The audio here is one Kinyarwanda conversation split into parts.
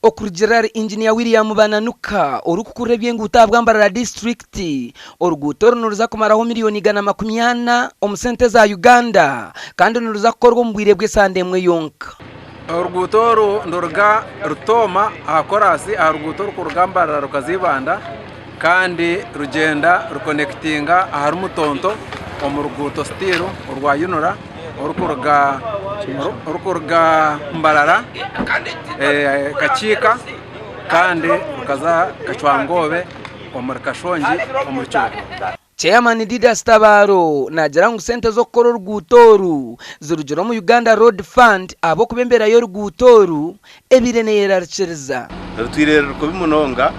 Okurugerar Engineer William Bananuka orukukurebye ngutabwa Mbarara district oruguto runuruza kumaraho miliyoni 180 omusente za Uganda kandi nuruza korwa mbwire bw'esandemwe yonka. Oruguto ndorga rutoma akorasi aruguto rukurugambara rukazibanda kandi rugenda ruconnectinga aharumutonto omuruguto stiro urwa Yunura urukurga Mbarara kachika kandi rukaza kachwangobe omurikashongi omuricyo. Chairman Didas Tabaro najara ngu sente zo koro rugutoru zirugero mu Uganda Road Fund abo kubembera yo rugutoru ebirene yerarchiriza rutwirero ko bimunonga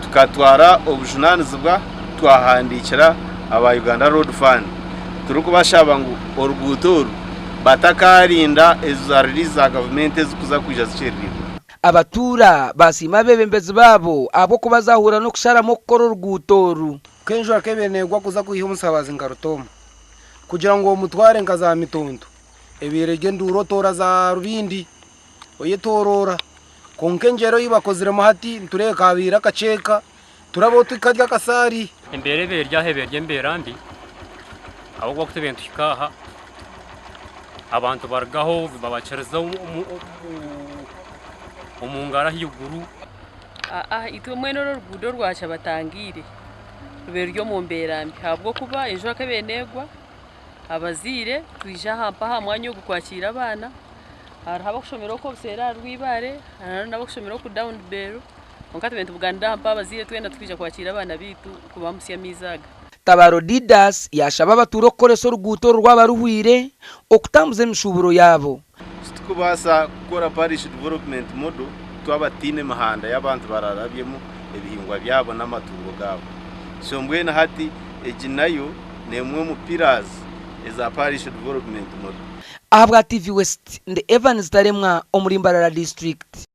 tukatwara obujunanizibwa twahandikira aba Uganda Road Fund turukubashaba ngo orugutoru batakarinda ezaririza government ezikuza kuja zikirira abatura basima bebembezi babo abo kubazahura no kushara mo koro rugutoru kenjo akebenegwa kuza kuyiha umusabazi ngarutoma kugira ngo mutware nkaza mitondo ebirege ndurotora za rubindi oyetorora konkenjero yibakozire mahati ntureka abira kaceka turabo tukarya kasari imbere berya heberye mberambi abo gwakute bintu kikaha abantu bargaho babacereza umungara hiyuguru itwe mwene rugudo rwacha batangire beryo mu mberambi habwo kuba ejo akabenegwa abazire twija hampa mwanya gukwakira abana haraba kushomera ko sera rwibare nabo kushomera ku down bero onkati bintu buganda hampa abazire twenda twija kwakira abana bitu kubamusya mizaga. Tabaro Didas yashaba baturo koreso ruguto rwabaruhwire okutambuze mishuburo yabo tukubasa gukora parish development model twabatine mahanda y'abantu bararabyemo ebihingwa byabo n'amatungo gabo shombwena hati ejinayo nemwe mu pillars eza parish development model. Ahabwa TV West nde Evans Taremwa omuri Mbarara district.